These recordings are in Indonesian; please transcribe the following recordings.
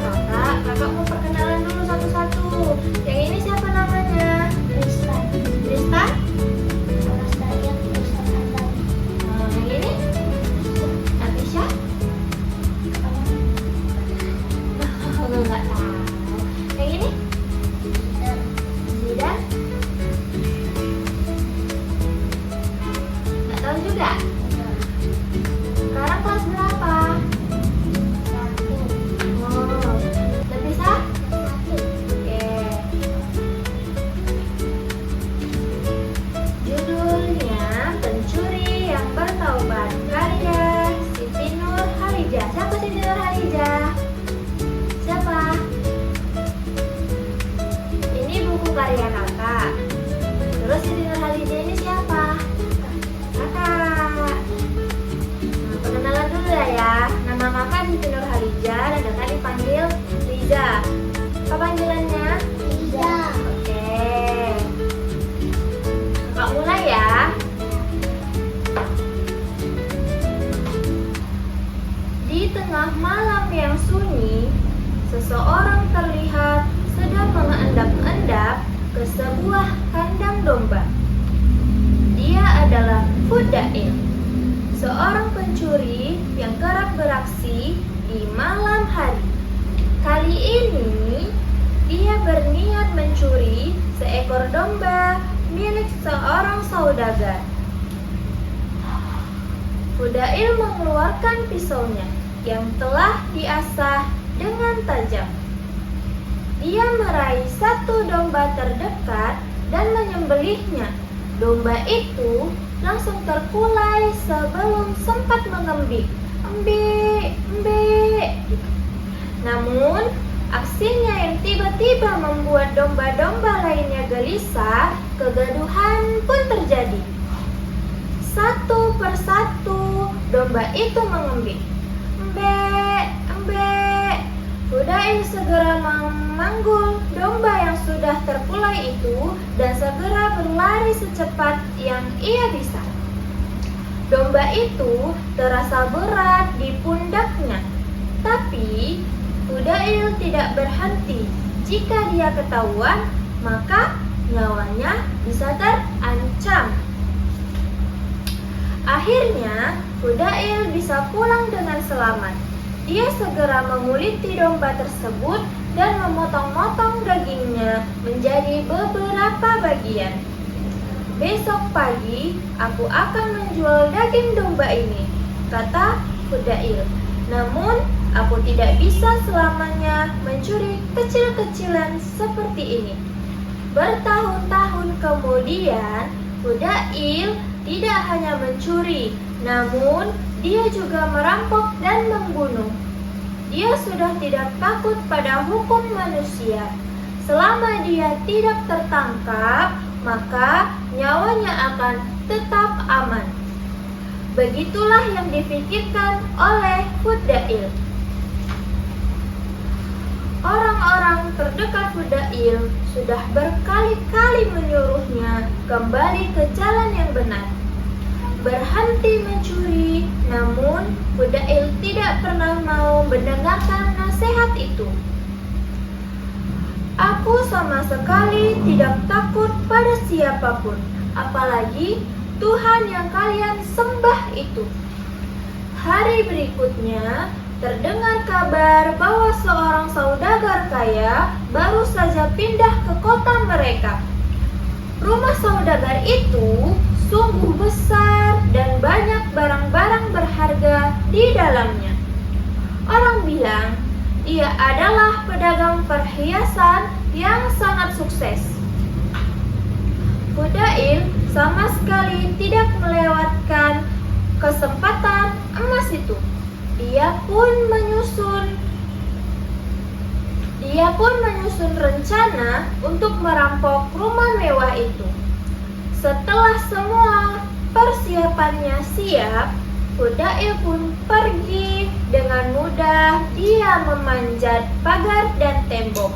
Kakak mau perkenalan dulu satu-satu. Yang ini siapa namanya? Tristan. Tristan? Anastasia Tristan Adam. Yang ini? Natisha? Enggak tahu. Yang ini? Zidan? Enggak tahu juga. Sekarang kelas berapa? Oh, Natisha? Oke. Judulnya Pencuri yang Bertaubat, karya Siti Nurhaliza. Siapa Siti Nurhaliza? Siapa? Ini buku karya kakak. Terus Siti Nurhaliza ini siapa? Kakak. Nah, perkenalan dulu ya. Nama kakak Siti Nurhaliza dan kakak dipanggil Liza. Apa panggilannya? Liza. Oke. Kakak mulai ya. Di tengah malam yang sunyi, seseorang terlihat sedang mengendap-endap ke sebuah kandang domba. Dia adalah Fudail, seorang pencuri yang kerap beraksi di malam hari. Kali ini, dia berniat mencuri seekor domba milik seorang saudagar. Fudail mengeluarkan pisaunya yang telah diasah dengan tajam. Dia meraih satu domba terdekat dan menyembelihnya. Domba itu langsung terkulai sebelum sempat mengembik, "Embe, embe." Namun, aksinya yang tiba-tiba membuat domba-domba lainnya gelisah, kegaduhan pun terjadi. Satu persatu domba itu mengembik, "Embe, embe." Fudail segera memanggul domba yang sudah terkulai itu dan segera berlari secepat yang ia bisa. Domba itu terasa berat di pundaknya, tapi Fudail tidak berhenti. Jika dia ketahuan, maka nyawanya bisa terancam. Akhirnya, Fudail bisa pulang dengan selamat. Dia segera menguliti domba tersebut dan memotong-motong dagingnya menjadi beberapa bagian. "Besok pagi, aku akan menjual daging domba ini," kata Fudail. "Namun, aku tidak bisa selamanya mencuri kecil-kecilan seperti ini." Bertahun-tahun kemudian, Fudail tidak hanya mencuri, namun dia juga merampok dan membunuh. Dia sudah tidak takut pada hukum manusia. Selama dia tidak tertangkap, maka nyawanya akan tetap aman. Begitulah yang dipikirkan oleh Fudail. Orang-orang terdekat Fudail sudah berkali-kali menyuruhnya kembali ke jalan yang benar, berhenti mencuri, namun Fudail tidak pernah mau mendengarkan nasihat itu. "Aku sama sekali tidak takut pada siapapun, apalagi Tuhan yang kalian sembah itu." Hari berikutnya, terdengar kabar bahwa seorang saudagar kaya baru saja pindah ke kota mereka. Rumah saudagar itu sungguh besar dan banyak barang-barang berharga di dalamnya. Orang bilang dia adalah pedagang perhiasan yang sangat sukses. Fudail sama sekali tidak melewatkan kesempatan emas itu. Dia pun menyusun rencana untuk merampok rumah mewah itu. Setelah semua persiapannya siap, Fudail pun pergi. Dengan mudah dia memanjat pagar dan tembok.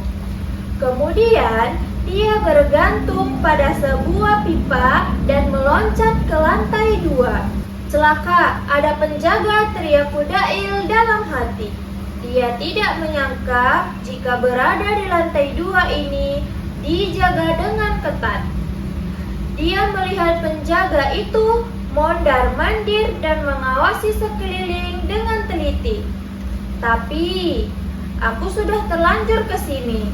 Kemudian dia bergantung pada sebuah pipa dan meloncat ke lantai 2. "Celaka, ada penjaga!" teriak Fudail dalam hati. Dia tidak menyangka jika berada di lantai 2 ini dijaga dengan ketat. Dia melihat penjaga itu mondar-mandir dan mengawasi sekeliling dengan teliti. Tapi, aku sudah terlanjur ke sini.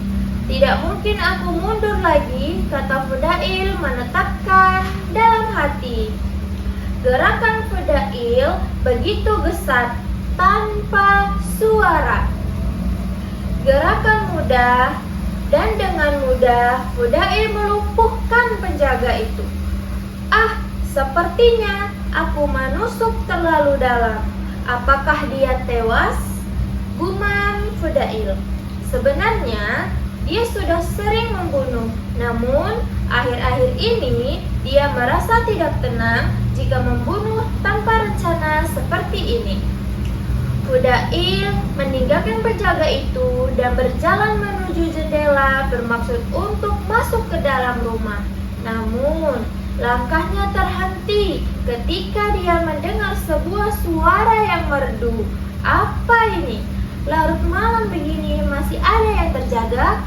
Tidak mungkin aku mundur lagi, kata Fudail menetapkan dalam hati. Gerakan Fudail begitu gesat tanpa suara. Gerakan mudah dan dengan mudah Fudail melumpuhkan penjaga itu. Ah, sepertinya aku menusuk terlalu dalam. Apakah dia tewas? Gumam Fudail. Sebenarnya dia sudah sering membunuh, namun akhir-akhir ini dia merasa tidak tenang jika membunuh tanpa rencana seperti ini. Fudail meninggalkan penjaga itu dan berjalan menuju jendela bermaksud untuk masuk ke dalam rumah. Namun, langkahnya terhenti ketika dia mendengar sebuah suara yang merdu. Apa ini? Larut malam begini masih ada yang terjaga?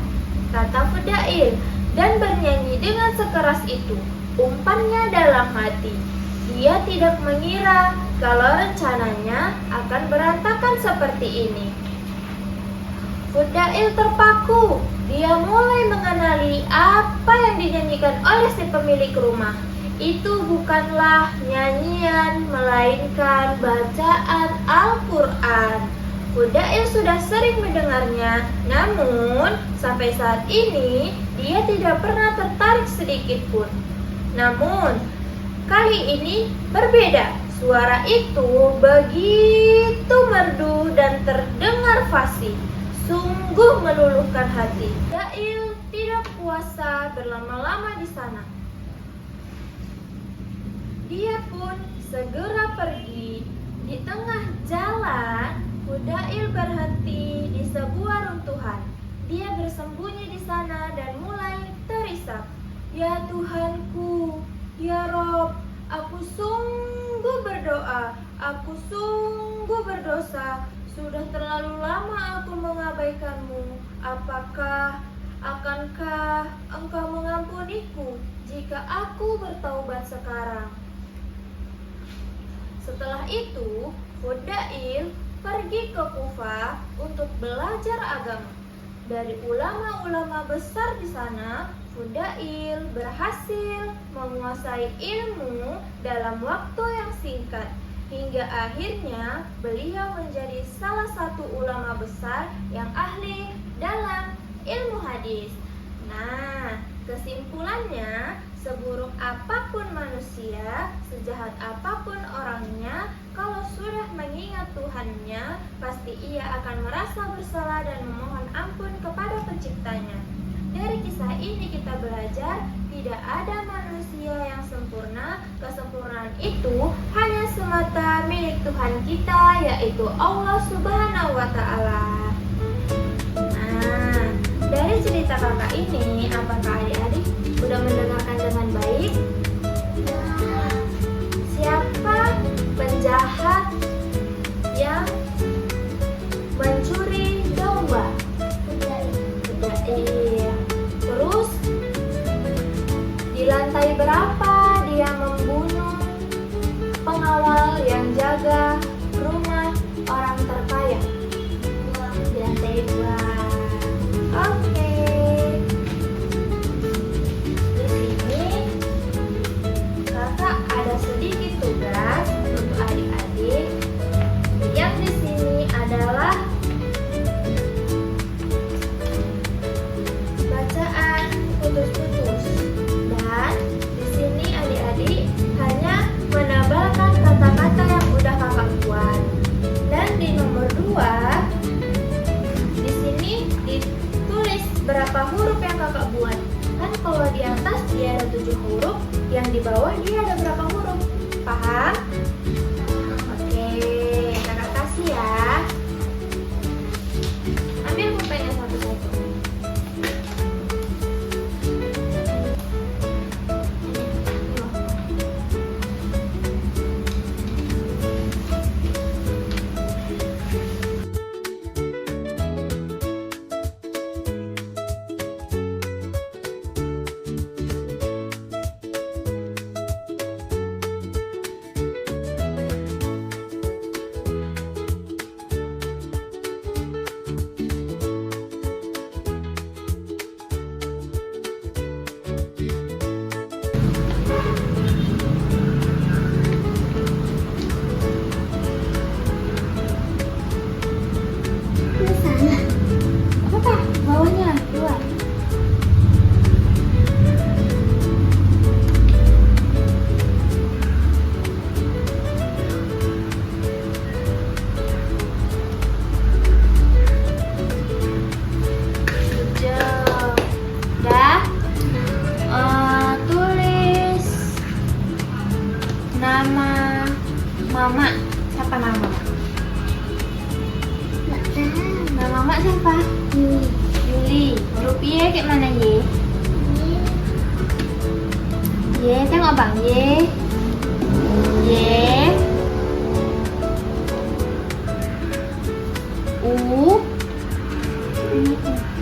Kata Fudail dan bernyanyi dengan sekeras itu. Umpannya dalam hati. Dia tidak mengira kalau rencananya akan berantakan seperti ini. Fudail terpaku. Dia mulai mengenali apa yang dinyanyikan oleh si pemilik rumah. Itu bukanlah nyanyian, melainkan bacaan Al-Quran. Fudail sudah sering mendengarnya, namun sampai saat ini dia tidak pernah tertarik sedikit pun. Namun, kali ini berbeda. Suara itu begitu merdu dan terdengar fasih. Sungguh meluluhkan hati. Fudail tidak kuasa berlama-lama di sana. Dia pun segera pergi. Di tengah jalan, Fudail berhenti di sebuah runtuhan. Dia bersembunyi di sana dan mulai terisak. Ya Tuhanku, ya Rob, aku sungguh berdoa, aku sungguh berdosa. Sudah terlalu lama aku mengabaikanmu. Akankah engkau mengampuniku jika aku bertaubat sekarang? Setelah itu, Fudail pergi ke Kufah untuk belajar agama. Dari ulama-ulama besar di sana, Fudail berhasil menguasai ilmu dalam waktu yang singkat. Hingga akhirnya beliau menjadi salah satu ulama besar yang ahli dalam ilmu hadis. Nah, kesimpulannya, seburuk apapun manusia, sejahat apapun orangnya, kalau sudah mengingat Tuhannya, pasti ia akan merasa bersalah dan memohon ampun kepada penciptanya. Dari kisah ini kita belajar, tidak ada manusia yang sempurna. Kesempurnaan itu hanya semata milik Tuhan kita, yaitu Allah Subhanahu wa Ta'ala. Nah, dari cerita kakak ini, apakah adik-adik sudah mendengarkan dengan baik? Siapa penjahat yang mencuri domba? Fudail. Terus di lantai berapa dia membunuh pengawal yang jaga rumah orang terkaya? Di lantai 2. Oke. Di sini kakak ada sedikit tugas untuk adik-adik. Yang di sini adalah bacaan putus-putus. Dan di sini adik-adik hanya menabalkan kata-kata yang udah kakak buat. Dan di nomor 2, di sini ditulis berapa huruf yang kakak buat. Kan kalau di atas dia ada 7 huruf, yang di bawah dia ada berapa huruf? Paham? Oke, kakak kasih ya. Ambil pulpennya satu-satu. Ini